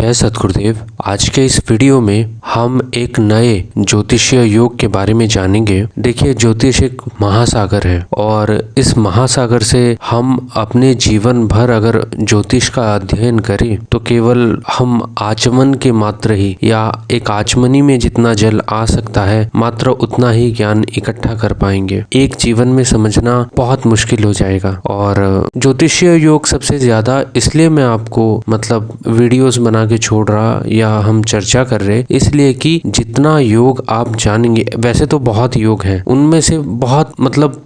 जय सद्गुरुदेव। आज के इस वीडियो में हम एक नए ज्योतिषीय योग के बारे में जानेंगे। देखिए, ज्योतिष एक महासागर है और इस महासागर से हम अपने जीवन भर अगर ज्योतिष का अध्ययन करें तो केवल हम आचमन के मात्र ही या एक आचमनी में जितना जल आ सकता है मात्र उतना ही ज्ञान इकट्ठा कर पाएंगे। एक जीवन में समझना बहुत मुश्किल हो जाएगा। और ज्योतिषीय योग सबसे ज्यादा इसलिए मैं आपको वीडियोस बना के छोड़ रहा या हम चर्चा कर रहे, इसलिए कि जितना योग आप जानेंगे, वैसे तो बहुत योग हैं, उनमें से बहुत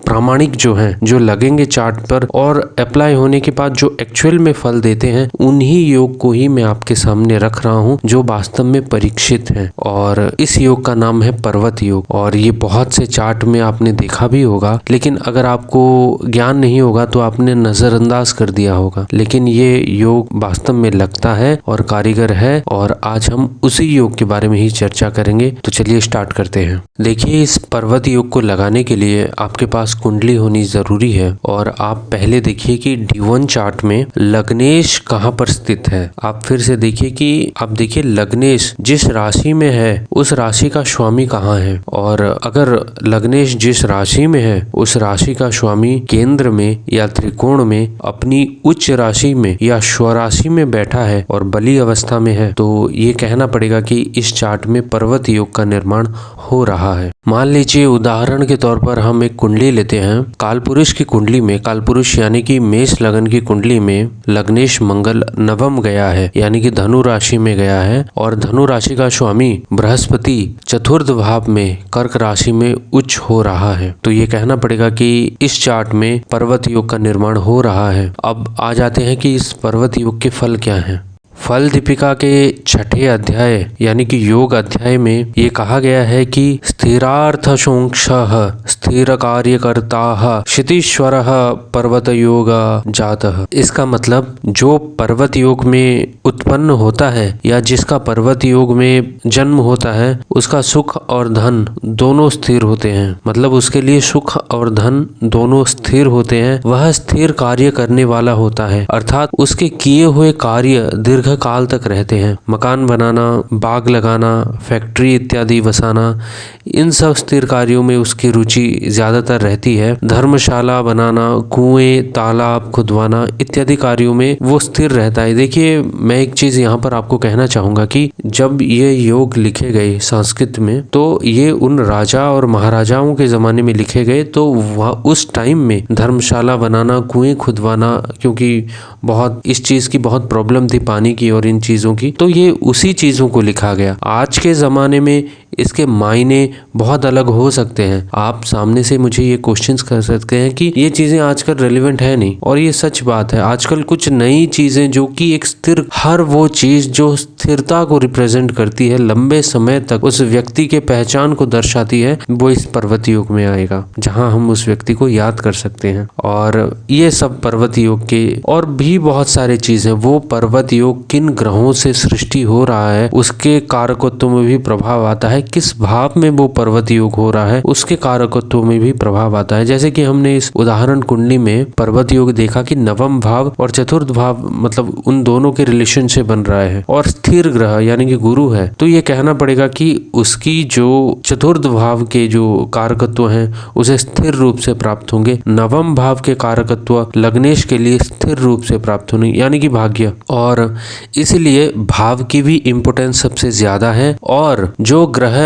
प्रामाणिक जो हैं, जो लगेंगे चार्ट पर और अप्लाई होने के बाद जो एक्चुअल में फल देते हैं, उन्हीं योग को ही मैं आपके सामने रख रहा हूँ जो वास्तव में परीक्षित हैं। और इस योग का नाम है पर्वत योग। और ये बहुत से चार्ट में आपने देखा भी होगा, लेकिन अगर आपको ज्ञान नहीं होगा तो आपने नजरअंदाज कर दिया होगा। लेकिन ये योग वास्तव में लगता है और कारीगर है, और आज हम उसी योग के बारे में ही चर्चा करेंगे। तो चलिए स्टार्ट करते हैं। देखिए, इस पर्वत योग को लगाने के लिए आपके पास कुंडली होनी जरूरी है। और आप पहले देखिए कि D1 चार्ट में लग्नेश कहाँ पर स्थित है। आप फिर से देखिए कि आप देखिए लग्नेश जिस राशि में है उस राशि का स्वामी कहाँ है। और अगर लग्नेश जिस राशि में है उस राशि का स्वामी केंद्र में या त्रिकोण में अपनी उच्च राशि में या स्वराशि में बैठा है और बली अवस्था में है, तो ये कहना पड़ेगा कि इस चार्ट में पर्वत योग का निर्माण हो रहा है। मान लीजिए उदाहरण के तौर पर हम एक कुंडली लेते हैं। कालपुरुष की कुंडली में, कालपुरुष यानी कि मेष लगन की कुंडली में लग्नेश मंगल नवम गया है, यानी कि धनु राशि में गया है। और धनु राशि का स्वामी बृहस्पति चतुर्थ भाव में कर्क राशि में उच्च हो रहा है। तो ये कहना पड़ेगा कि इस चार्ट में पर्वत योग का निर्माण हो रहा है। अब आ जाते हैं कि इस पर्वत योग के फल क्या हैं। फल दीपिका के 6ठे अध्याय यानी कि योग अध्याय में ये कहा गया है कि स्थिरार्थशोंक्षः स्थिर कार्यकर्ताः क्षितीश्वरः पर्वत योग जातः। इसका मतलब जो पर्वत योग में उत्पन्न होता है या जिसका पर्वत योग में जन्म होता है उसका सुख और धन दोनों स्थिर होते हैं। मतलब उसके लिए सुख और धन दोनों स्थिर होते हैं। वह स्थिर कार्य करने वाला होता है, अर्थात उसके किए हुए कार्य दीर्घ काल तक रहते हैं। मकान बनाना, बाग लगाना, फैक्ट्री इत्यादि बसाना, इन सब स्थिर कार्यों में उसकी रुचि ज्यादातर रहती है। धर्मशाला बनाना, कुएं तालाब खुदवाना इत्यादि कार्यों में वो स्थिर रहता है। देखिए, मैं एक चीज यहाँ पर आपको कहना चाहूंगा कि जब ये योग लिखे गए संस्कृत में, तो ये उन राजा और महाराजाओं के जमाने में लिखे गए। तो वह उस टाइम में धर्मशाला बनाना, कुएं खुदवाना, क्योंकि बहुत इस चीज की बहुत प्रॉब्लम थी पानी की और इन चीजों की, तो ये उसी चीजों को लिखा गया। आज के जमाने में इसके मायने बहुत अलग हो सकते हैं। आप सामने से मुझे ये क्वेश्चंस कर सकते हैं कि ये चीजें आजकल रेलेवेंट है नहीं, और ये सच बात है। आजकल कुछ नई चीजें जो कि एक स्थिर, हर वो चीज जो स्थिरता को रिप्रेजेंट करती है, लंबे समय तक उस व्यक्ति के पहचान को दर्शाती है, वो इस पर्वत योग में आएगा, जहां हम उस व्यक्ति को याद कर सकते हैं। और ये सब पर्वत योग के और भी बहुत सारे चीजें, वो पर्वत योग किन ग्रहों से सृष्टि हो रहा है उसके कारकत्व में भी प्रभाव आता है। किस भाव में वो पर्वत योग हो रहा है उसके कारकत्व में भी प्रभाव आता है। जैसे कि हमने इस उदाहरण कुंडली में पर्वत योग देखा कि नवम भाव और चतुर्थ भाव उन दोनों के रिलेशन से बन रहा है, और स्थिर ग्रह यानी कि गुरु है। तो ये कहना पड़ेगा कि उसकी जो चतुर्थ भाव के जो कारकत्व हैं उसे स्थिर रूप से प्राप्त होंगे। नवम भाव के कारकत्व लग्नेश के लिए स्थिर रूप से प्राप्त होंगे, यानी कि भाग्य। और इसलिए भाव की भी इम्पोर्टेंस सबसे ज्यादा है, और जो ग्रह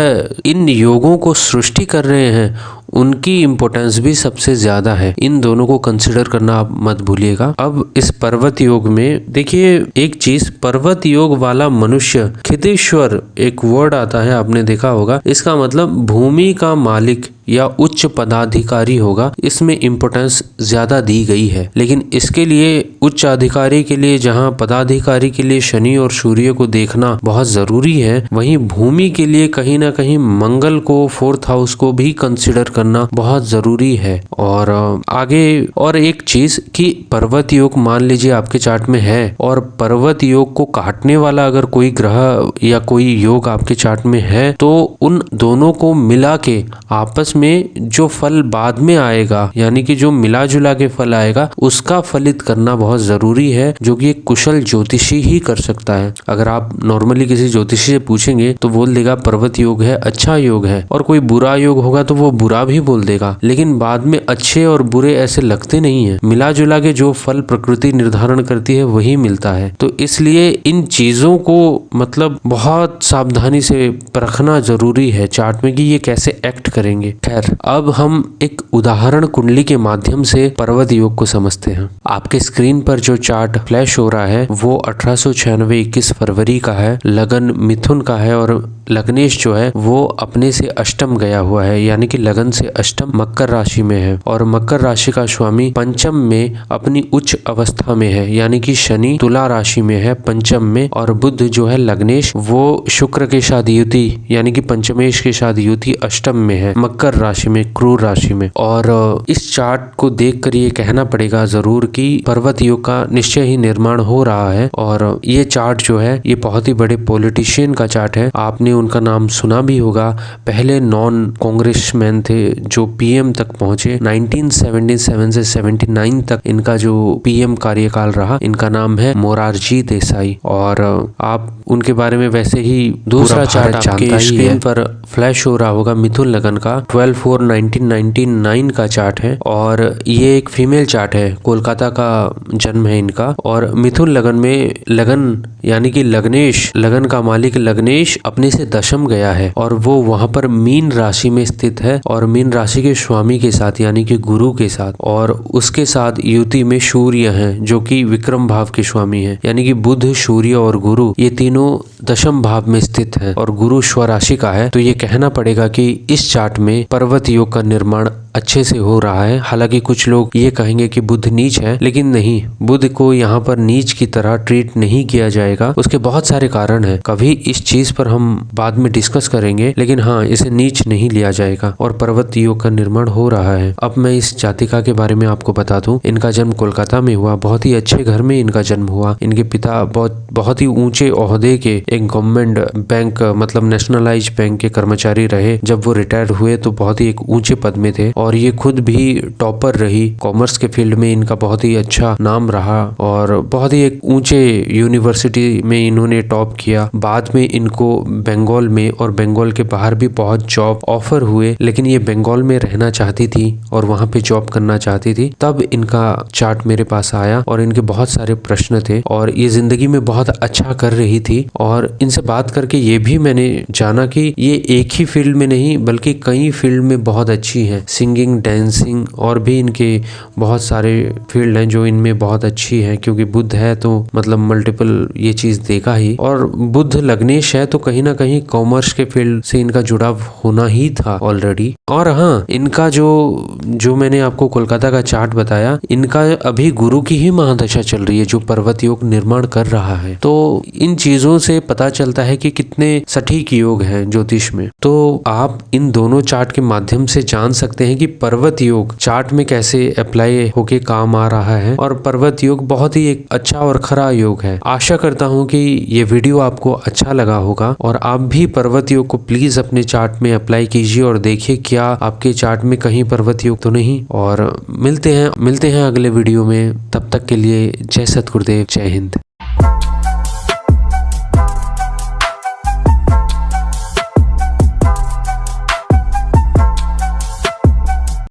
इन योगों को सृष्टि कर रहे हैं उनकी इम्पोर्टेंस भी सबसे ज्यादा है। इन दोनों को कंसिडर करना आप मत भूलिएगा। अब इस पर्वत योग में देखिए एक चीज, पर्वत योग वाला मनुष्य, क्षितीश्वर एक वर्ड आता है, आपने देखा होगा। इसका मतलब भूमि का मालिक या उच्च पदाधिकारी होगा। इसमें इम्पोर्टेंस ज्यादा दी गई है। लेकिन इसके लिए उच्च अधिकारी के लिए, जहां पदाधिकारी के लिए शनि और सूर्य को देखना बहुत जरूरी है, वहीं भूमि के लिए कहीं ना कहीं मंगल को, फोर्थ हाउस को भी कंसिडर करना बहुत जरूरी है। और आगे और एक चीज कि पर्वत योग मान लीजिए आपके चार्ट में है और पर्वत योग को काटने वाला अगर कोई ग्रह या कोई योग आपके चार्ट में है तो उन दोनों को मिला के आपस में जो फल बाद में आएगा, यानी कि जो मिला जुला के फल आएगा, उसका फलित करना बहुत जरूरी है, जो कि एक कुशल ज्योतिषी ही कर सकता है। अगर आप नॉर्मली किसी ज्योतिषी से पूछेंगे तो बोल देगा पर्वत योग है, अच्छा योग है, और कोई बुरा योग होगा तो वो बुरा भी बोल देगा, लेकिन बाद में अच्छे और बुरे ऐसे लगते नहीं है। मिला जुला के जो फल प्रकृति निर्धारण करती है वही मिलता है। तो इसलिए इन चीजों को मतलब बहुत सावधानी से परखना जरूरी है चार्ट में कि ये कैसे एक्ट करेंगे। खैर, अब हम एक उदाहरण कुंडली के माध्यम से पर्वत योग को समझते हैं। आपके स्क्रीन पर जो चार्ट फ्लैश हो रहा है वो 1896 21 फरवरी का है, लगन मिथुन का है और लग्नेश जो है वो अपने से अष्टम गया हुआ है, यानी कि लगन से अष्टम मकर राशि में है। और मकर राशि का स्वामी पंचम में अपनी उच्च अवस्था में है, यानी कि शनि तुला राशि में है पंचम में, और बुध जो है लग्नेश वो शुक्र के साथ युति यानी कि पंचमेश के साथ युति अष्टम में है, मकर राशि में, क्रूर राशि में। और इस चार्ट को देखकर ये कहना पड़ेगा जरूर कि पर्वत योग का निश्चय ही निर्माण हो रहा है। और ये चार्ट जो है ये बहुत ही बड़े पॉलिटिशियन का चार्ट है। आपने उनका नाम सुना भी होगा। पहले नॉन कांग्रेसमैन थे जो पीएम तक पहुंचे। 1977 से 79 तक इनका जो पीएम कार्यकाल रहा। इनका नाम है मोरारजी देसाई। और आप उनके बारे में वैसे ही दूसरा चार्ट आपके स्क्रीन पर फ्लैश हो रहा होगा मिथुन लगन का 12/4/1999 का चार्ट है। और ये एक फीमेल चार्ट है, कोलकाता का जन्म है इनका। और मिथुन लगन में लगन यानी कि लग्नेश, लगन का मालिक लग्नेश अपने से दशम गया है और वो वहां पर मीन राशि में स्थित है और मीन राशि के स्वामी के साथ यानी कि गुरु के साथ, और उसके साथ युति में सूर्य हैं जो कि विक्रम भाव के स्वामी हैं, यानी कि बुध, सूर्य और गुरु ये तीनों दशम भाव में स्थित है और गुरु स्वराशि का है। तो ये कहना पड़ेगा कि इस चार्ट में पर्वत योग का निर्माण अच्छे से हो रहा है। हालांकि कुछ लोग ये कहेंगे कि बुध नीच है, लेकिन नहीं, बुध को यहाँ पर नीच की तरह ट्रीट नहीं किया जाएगा। उसके बहुत सारे कारण हैं, कभी इस चीज पर हम बाद में डिस्कस करेंगे, लेकिन हाँ, इसे नीच नहीं लिया जाएगा और पर्वत योग का निर्माण हो रहा है। अब मैं इस जातिका के बारे में आपको बता दूं। इनका जन्म कोलकाता में हुआ, बहुत ही अच्छे घर में इनका जन्म हुआ। इनके पिता बहुत ही ऊंचे ओहदे के एक गवर्नमेंट बैंक मतलब नेशनलाइज बैंक के कर्मचारी रहे। जब वो रिटायर हुए तो बहुत ही एक ऊंचे पद में थे और ये खुद भी टॉपर रही। कॉमर्स के फील्ड में इनका बहुत ही अच्छा नाम रहा और बहुत ही एक ऊंचे यूनिवर्सिटी में इन्होंने टॉप किया। बाद में इनको बंगाल में और बंगाल के बाहर भी बहुत जॉब ऑफर हुए, लेकिन ये बंगाल में रहना चाहती थी और वहां पे जॉब करना चाहती थी। तब इनका चार्ट मेरे पास आया और इनके बहुत सारे प्रश्न थे और ये जिंदगी में बहुत अच्छा कर रही थी। और इनसे बात करके ये भी मैंने जाना कि ये एक ही फील्ड में नहीं बल्कि कई फील्ड में बहुत अच्छी है। सिंगिंग, डांसिंग और भी इनके बहुत सारे फील्ड हैं जो इनमें बहुत अच्छी है, क्योंकि बुध है तो मतलब मल्टीपल ये चीज देगा ही। और बुध लग्नेश है तो कहीं ना कहीं कॉमर्स के फील्ड से इनका जुड़ाव होना ही था ऑलरेडी। और हाँ, इनका जो मैंने आपको कोलकाता का चार्ट बताया, इनका अभी गुरु की ही महादशा चल रही है जो पर्वत योग निर्माण कर रहा है। तो इन चीजों से पता चलता है कि कितने सटीक योग है ज्योतिष में। तो आप इन दोनों चार्ट के माध्यम से जान सकते हैं कि पर्वत योग चार्ट में कैसे अप्लाई होके काम आ रहा है। और पर्वत योग बहुत ही एक अच्छा और खरा योग है। आशा करता हूँ कि ये वीडियो आपको अच्छा लगा होगा और आप भी पर्वत योग को प्लीज अपने चार्ट में अप्लाई कीजिए और देखिए क्या आपके चार्ट में कहीं पर्वत योग तो नहीं। और मिलते हैं अगले वीडियो में। तब तक के लिए जय सतगुरुदेव, जय हिंद।